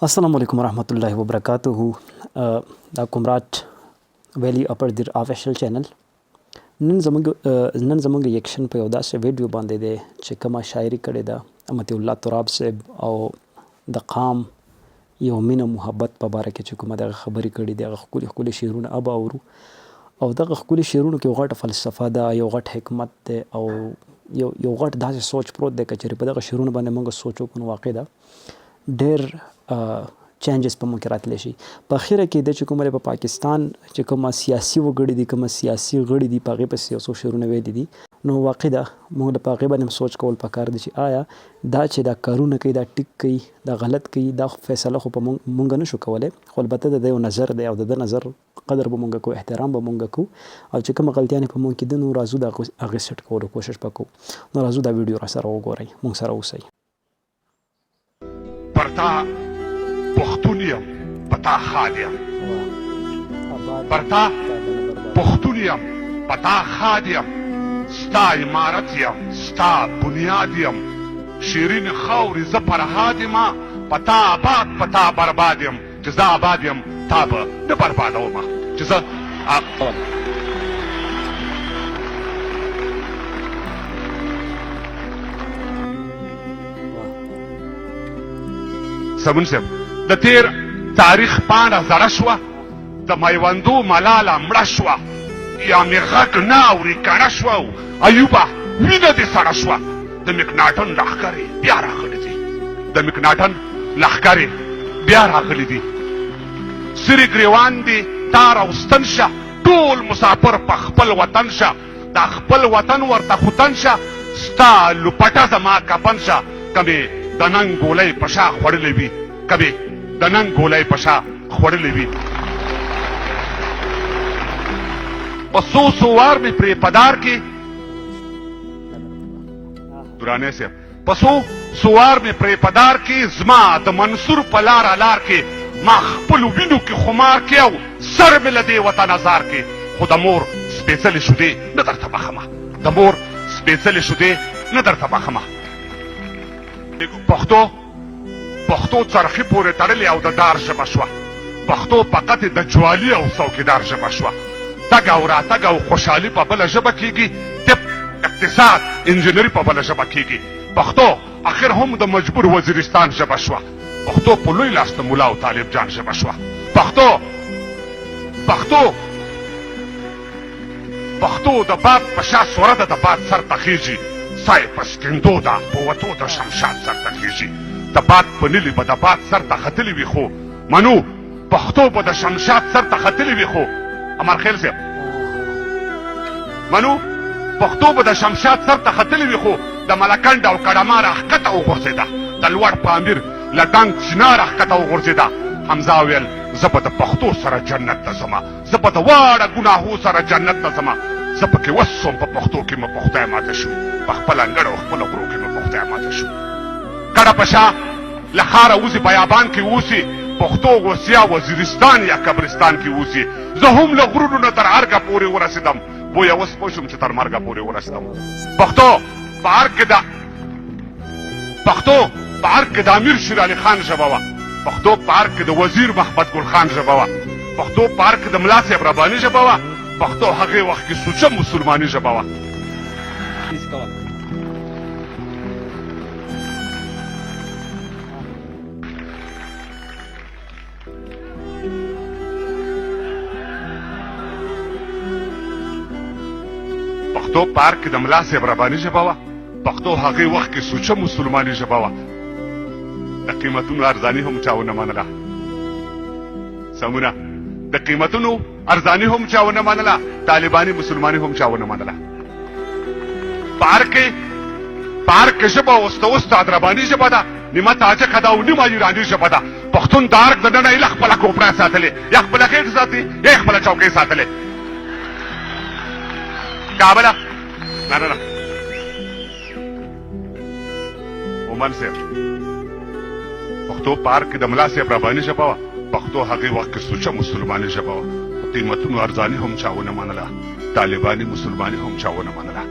السلام علیکم ورحمۃ اللہ وبرکاتہ دا کمرات ویلی اپر دیر آفیشل چینل نن زمونږ یکشن په یو داسې ویډیو باندې دی چې کومه شاعري کړې ده مطیع الله تراب صاحب او د قام یو مینه محبت په باره کې چې کومه دغه خبرې کړې دي هغه ښکلي ښکلي شعرونه اب اورو او دغه ښکلي شعرونو کې یو غټه فلسفه ده یو غټ حکمت دی او یو غټ داسې سوچ پروت دی که چېرې په دغه شعرونو باندې موږ سوچ وکړو واقع ده ډېر چینجز په موږ کې راتلی شي په اخره کې د چې کومه په پاکستان چې کومه سیاسي وګړي دي کومه سیاسي غړي دي په هغې پسې یو څو شعرونه ویلي دي نو واقع ده موږ په هغې باندې هم سوچ کول پکار دی چې آیا دا چې دا کارونه کوي دا ټیک کوي دا غلط کوي دا فیصله خو په موږ نشو کولی خو البته د ده یو نظر دی او د ده نظر قدر به موږ کوو احترام به موږ کوو او چې کومه غلطیانې په موږ کې دي نو راځو د هغې سیټ کولو کوشش به کوو نو راځو دا ویډیو را سره وګورئ موږ سره اوسئ پرتا پختون یم پتا خال یم پرتا پختون یم پتا خال یم ستا عمارت یم ستا بنیاد یم شیرین خاوری زه فرهاد یمه پتا آباد پتا برباد یم چې زه آباد یم تا به نه بربادومه چې زه سمون صاحب د تیر تاریخ پاڼه زړه شوه د میوندو ملاله مړه شوه یا مې غږ نه اوري کڼه شوه او ایوبه وینه دې سړه شوه د مکناټن لښکرې بیا راغلي دي د مکناټن لښکرې بیا راغلي دي سرې ګریوان دي تار او ستن شه ټول مسافر په خپل وطن شه دا خپل وطن ورته خوتن شه ستا لوپټه زما کفن شه کمې د ننګ ګولۍ په شا خوړلې وي کبې د ننګ ګولۍ په شا خوړلې وي په څو څو وار مې پرې په دار کې درانې صاحب په څو څو وار مې پرې په دار کې زما د منصور په لاره لار کې ما خپلو وینو کې خمار کې او سر مې له دې وطن ازار کې خو د مور سپېڅلې شودې نه درته بخمه د مور سپېڅلې شودې نه درته بخمه پښتو څرخي پورې تړلې او د دار ژبه شوه پښتو فقط د جوالي او څوکیدار ژبه شوه تګ او راتګ او خوشحالي په بله ژبه کیږي طب اقتصاد انجینري په بله ژبه کیږي پښتو اخر هم د مجبور وزیرستان ژبه شوه پښتو په لوی لاس د ملا او طالب جان ژبه شوه پښتو د باد په شا سوره ده د باد سر ته خیږي سای په سکندو ده په وتو د شمشاد سر ته خیږي د باد په نلي به د باد سر ته ختلي وي خو منو پښتو به د شمشاد سر ته ختلي وي خو امرخیل صاحب منو پښتو به د شمشاد سر ته ختلي وي خو د ملکنډ او کډما راښکته وغورځېده د لوړ پامیر له ډنګ چنا راښکته وغورځېده حمزه ویل زه به د پښتو سره جنت ته ځمه زه به د واړه ګناهو سره جنت ته ځمه زه پکې وسوم په پښتو کې مې پختی ماته شو په خپل انګړ او خپل غرو کې مې پختی ماته شو کډه په شا له ښاره وځي بیابان کې اوسي پښتو اوس یا وزیرستان یا قبرستان کې اوسي زه هم له غرونو نه تر ارګه پورې ورسېدم بویه اوس پوه شوم چې تر مرګه پورې ورسېدم پښتو په ارګ کې د امیر شیر علي خان ژبه وه پښتو په ارګ کې د وزیر محمد ګل خان ژبه وه پښتو په ارګ کې د ملا صاحب رباني ژبه وه پښتو هغې وخت کې سوچه مسلماني ژبه وه پښتو په ارګ کې د ملا صاحب رباني ژبه وه پښتو هغې وخت کې سوچه مسلماني ژبه وه د قیمتونو ارزاني هم چا ونه منله سمونه د قیمتونو ارزاني هم چا ونه منله طالباني مسلماني هم چا ونه منله په ارګ کې ژبه اوس د استاد رباني ژبه ده نیمه تاجکه ده او نیمه ایراني ژبه ده پښتون د ارګ د ننه ایله خپله کوپړه ساتلې یا خپله خېټه ساتي یا خپله چوکۍ ساتلې کابله نه عمان صاحب پښتو په ارګ کې د ملا صاحب رباني ژبه وه پښتو هغې وخت کې سوچه مسلماني ژبه وه قیمتونو ارزاني هم چا ونه منله طالباني مسلماني هم چا ونه منله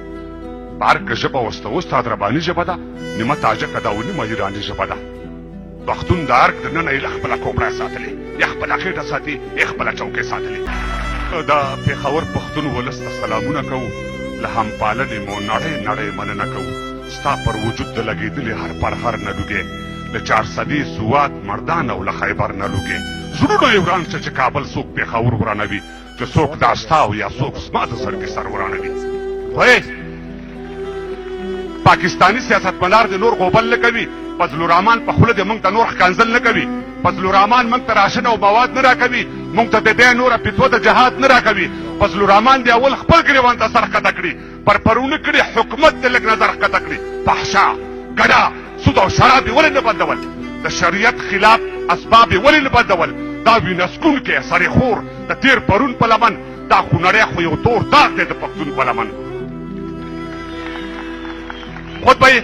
په ارګ کې ژبه اوس د استاد رباني ژبه ده نیمه تاجکه ده او نیمه ایراني ژبه ده پښتون د ارګ دننه یې له خپله کوپړه ساتلې یا خپله خېټه ساتي یا خپله چوکۍ ساتلې. دا پېښور پښتون ولس ته سلامونه کوو. له همپالنې مو نړۍ نړۍ مننه کوو. ستا پر وجود د لګېدلې هر پرهر نه لوګې، له چارسدې سوات مردان او له خیبر نه لوګې. زړونه یې وران شه چې کابل څوک پېښور ورانوي، چې څوک دا ستا او یا څوک زما د سر کې سر ورانوي. خو پاکستاني سیاستمدار د نور غوبل نه کوي. فضل الرحمن په خوله د موږ ته نور ښکنځل نه کوي. فضل الرحمن موږ ته راشن او مواد نه راکوي. موږ ته د بیا نوره فتوا د جهاد نه راکوي. فضل الرحمن د اول خپل ګریوان ته سر ښکته کړي، پرپرونه کړي، حکومت ته لږ نظر ښکته کړي. فحشا، ګډا، سود او شراب یې ولې نه بندول؟ د شریعت خلاف اسباب یې ولې نه بندول؟ دا وینسکونکی سرخور د تیر پرون په لمن، دا خونړی خو یو تور داغ دی د پښتون په لمن. خطبه یې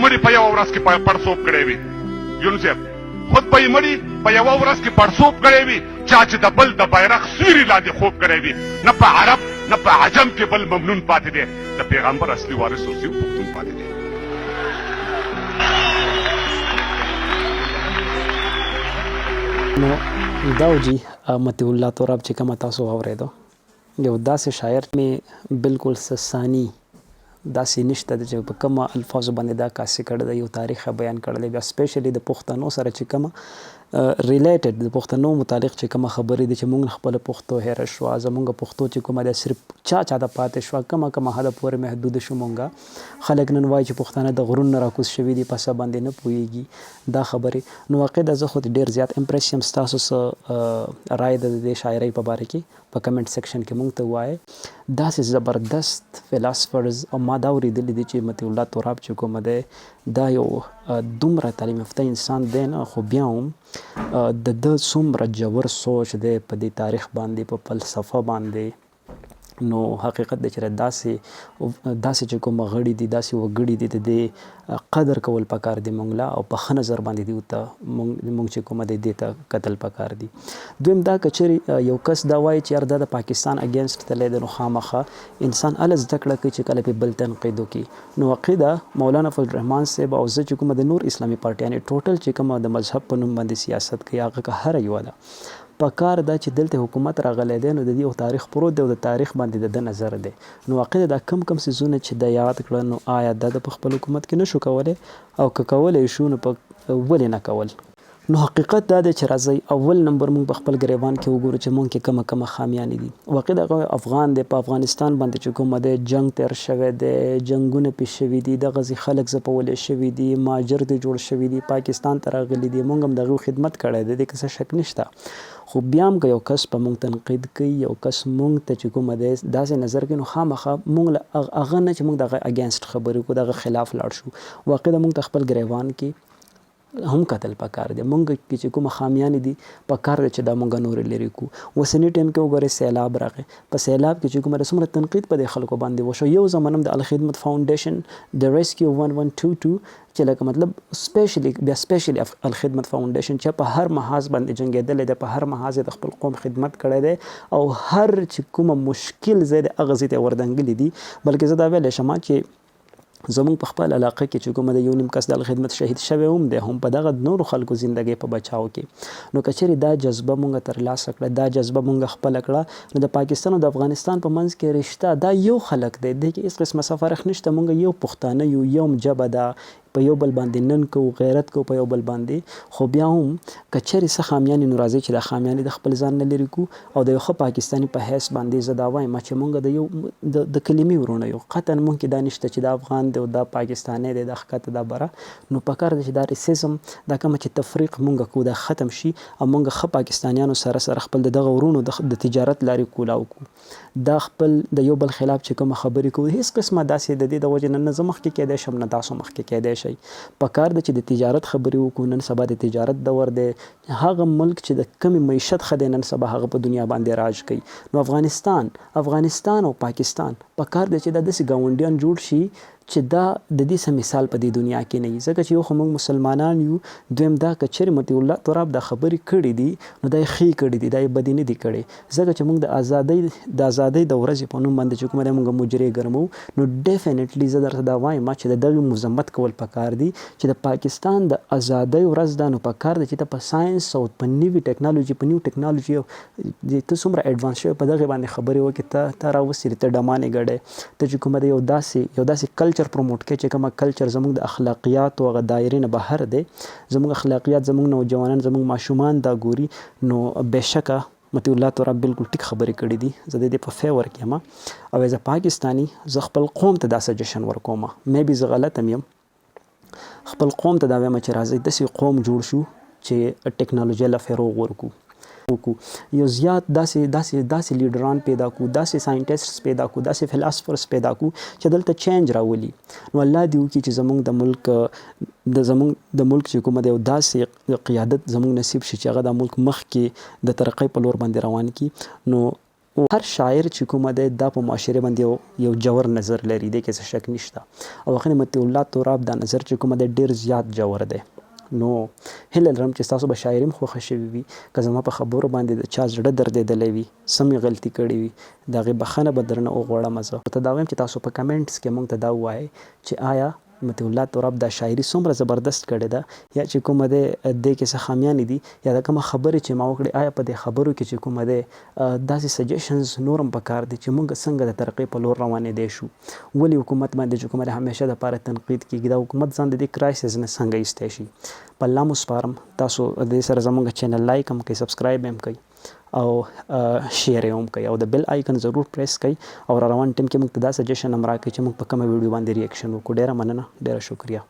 مړي په یوه ورځ کې پړسوب کړی وي. یونس صاحب خطبه یې مړي په یوه ورځ کې پړسوب کړی وي. چا چې د بل د بیرغ سیوري لاندې خوب کړی وي. نه په عرب نه په عجم کې بل ممنون پاتې دی. د پیغمبر اصلي وارث اوسي پښتون پاتې دی. نو دا وجي مطیع الله توراب چې کومه تاسو واورېدو، یو داسې شاعر مې بالکل سسانی داسې نشته چې په کومه الفاظو باندې دا کاسې کړی دی، یو تاریخ بیان کړی دی. بیا سپیشلی د پښتنو سره چې کومه ریلیټډ د پښتنو متعلق چې کومه خبرې دي چې موږ خپله پښتو هېره شوه، زموږ پښتو چې کومه ده صرف چا ته پاتې شوه، کومه حده پورې محدوده شو. موږ خلک نن وایي چې پښتانه د غرونو نه راکوز شوي دي، په څه باندې نه پوهېږي دا خبرې. نو واقع زه خو ډېر زیات امپریس یم. ستاسو څه رایه ده د دې شاعرۍ په باره کې په کمنټ سیکشن کې موږ ته ووایئ. داسې زبردست فلاسفرز او ما دا اورېدلي دي چې مطیع الله توراب چې کومه دی دا یو دومره تعلیم یافته انسان دی نه، خو بیا هم د ده څومره ژور سوچ دی په دې تاریخ باندې، په فلسفه باندې. نو حقیقت دی چې داسې چې کوم غړي دي، داسې وګړي دي، د دې قدر کول پکار دی موږ له، او په ښه نظر باندې دي ته موږ چې کومه دی دې ته کتل پکار دي. دویم دا که چېرې یو کس دا وایي چې یار دا د پاکستان اګینسټ تللی دی، نو خامخا انسان هله زده کړه کوي چې کله پې بل تنقید وکړي. نو واقع ده مولانا فضل الرحمن صاحب او زه چې کومه د نور اسلامي پارټیانې ټوټل چې کومه د مذهب په نوم باندې سیاست کوي، هغه که هره یوه ده پکار ده چې دلته حکومت راغلی دی، نو د دې یو تاریخ پروت دی او د تاریخ باندې د ده نظر دی. نو واقع دا کم څیزونه چې د یاد کړه، نو آیا دا د په خپل حکومت کې نشو کولی، او که کولی شو نو ولې نه کول؟ نو حقیقت دا دی چې راځئ اول نمبر موږ په خپل ګریوان کې وګورو چې موږ کې کومه خامیانې دي. واقع دغه افغان دی، په افغانستان باندې چې کومه دی جنګ تیر شوی دی، جنګونه پې شوي دي، دغسې خلک ځپولی شوي دي، مهاجر دي جوړ شوي دي، پاکستان ته راغلي دي، موږ هم د هغوی خدمت کړی دی، دې کې څه شک نشته. خو بیا هم که یو کس په موږ تنقید کوي، یو کس موږ ته چې کومه دی داسې نظر کوي، نو خامخا موږ له هغه نه چې موږ د هغه اګینسټ خبرې وکړو، د هغه خلاف لاړ شو. واقع ده موږ ته خپل ګریوان کې هم کتل پکار دی. موږ کې چې کومه خامیانې دي پکار دی چې دا موږ نورې لرې کړو. اوسني ټایم کې وګورئ سیلاب راغی، په سیلاب کې چې کومه څومره تنقید په دې خلکو باندې وشو. یو زمان هم د الخدمت فاونډیشن د ریسکیو 1122 چې لکه مطلب سپیشلی الخدمت فاونډیشن چې په هر محاذ باندې جنګېدلی دی، په هر محاذ د خپل قوم خدمت کړی دی، او هر چې کومه مشکل ځای دی هغه ځای ته وردنګلي دي. بلکې زه دا ویلی شم چې زموږ په خپل علاقه کې چې کومه د یو نیم کس د الخدمت شهید شوی هم دی، هم په دغه نورو خلکو زندګۍ په بچاو کې. نو که چېرې دا جذبه مونږ ترلاسه کړه، دا جذبه مونږ خپله کړه، نو د پاکستان او د افغانستان په منځ کې رشته دا یو خلک دی، دې کې هېڅ قسمه څه فرق نشته. مونږ یو پښتانه یو، یو ژبه ده، په یو بل باندې نن کوو، غیرت کوو په یو بل باندې. خو بیا هم که چېرې څه خامیانې، نو راځئ چې دا خامیانې د خپل ځان نه لرې کړو، او د یو ښه پاکستاني په حیث باندې زه دا وایم چې مونږ د یو د کلمې ورونه یو. قطعا مونږ کې دا نشته چې دا افغان دی او دا پاکستانی دی، دا ښکته دا بره. نو پکار دی چې دا ریسیزم، دا کومه چې تفریق مونږ کوو، دا ختم شي، او مونږ ښه پاکستانیانو سره خپل د دغه ورونو د تجارت لارې کولاو کړو. دا خپل د یو بل خلاف چې کومه خبرې کوو، هېڅ قسمه داسې د دې د وجې نه زه مخکې کیدی شم، نه تاسو مخکې کیدی شئ. پکار ده چې د تجارت خبرې وکړو. نن سبا د تجارت دور دی. هغه ملک چې د کمې معیشت ښه دی، نن سبا هغه په دنیا باندې راج کوي. نو افغانستان او پاکستان پکار دی چې دا داسې ګاونډیان جوړ شي چې دا د دې څه مثال په دې دنیا کې نه وي، ځکه چې یو خو موږ مسلمانان یو، دویم دا که چېرې مطیع الله تراب دا خبرې کړي دي نو دا یې ښې کړي دي، دا یې بدې نه دي کړې، ځکه چې موږ د ازادۍ د ورځې په نوم باندې چې کومه ده موږ مجرې ګرمو، نو ډیفینټلی زه درته دا وایم چې د دغې مذمت کول پکار دي چې د پاکستان د ازادۍ ورځ ده، نو پکار ده چې ته په ساینس او په نوي ټیکنالوژي ته څومره ایډوانس شوی په دغې باندې خبرې وکړې، ته راوسېرې، ته ډمانې ګډې، ته چې کومه ده یو داسې کلچر پروموټ کوي چې کومه کلچر زموږ د اخلاقیاتو هغه دایرې نه بهر دی، زموږ اخلاقیات، زموږ نوجوانان، زموږ ماشومان دا ګوري، نو بېشکه مطیع الله تراب بالکل ټیک خبرې کړي دي، زه د دې په فیور کې یم او ایز ا پاکستاني زه خپل قوم ته دا سجیشن ورکوم، میبي زه غلط هم یم، خپل قوم ته دا وایم چې راځئ داسې قوم جوړ شو چې ټیکنالوژۍ له فروغ ورکو، یو زیات داسې لیډران پیدا کړو، داسې ساینټسټس پیدا کړو، داسې فلاسفرز پیدا کړو چې دلته چینج راولي، نو الله دې وکړي چې زموږ د ملک چې کومه ده یو داسې قیادت زموږ نصیب شي چې هغه د ملک مخکې د ترقۍ په لور باندې روان کړي، نو هر شاعر چې کومه ده دا په معاشره باندې یو جوور نظر لري، دې کې څه شک نشته، او هغه مطیع الله تراب دا نظر چې کومه ده ډېر زیات جوور دی، نو هیله لرم چې ستاسو به شاعري هم خوښه شوې وي، که زما په خبرو باندې د چا زړه دردېدلی وي، څه مې غلطي کړې وي، د هغې بخښنه به درنه وغواړم، زه ورته دا وایم چې تاسو په کمنټس کې موږ ته دا ووایئ چې آیا مطیع الله تراب دا شاعري څومره زبردست کړې ده، یا چې کومه ده دې کې څه خامیانې دي، یا د کومه خبرې چې ما وکړې آیا په دې خبرو کې چې کومه ده داسې سجیشنز نور هم پکار دي چې موږ څنګه د ترقۍ په لور روانېدی شو، ولې حکومت باندې چې کومه ده همیشه دپاره تنقید کېږي، دا حکومت ځان د دې کرایسس نه څنګه ایستی شي، په الله مو سپارم، تاسو دې سره زموږ چینل لایک هم کوئ، سبسکرایب هم کوئ او شیر یې هم کوئ او د بیل آیکن ضرور پریس کوئ، او را روان ټیم کې موږ ته دا سجیشن هم راکړئ چې موږ په کومه ویډیو باندې ریاکشن وکړو. ډېره مننه، ډېره شکریه.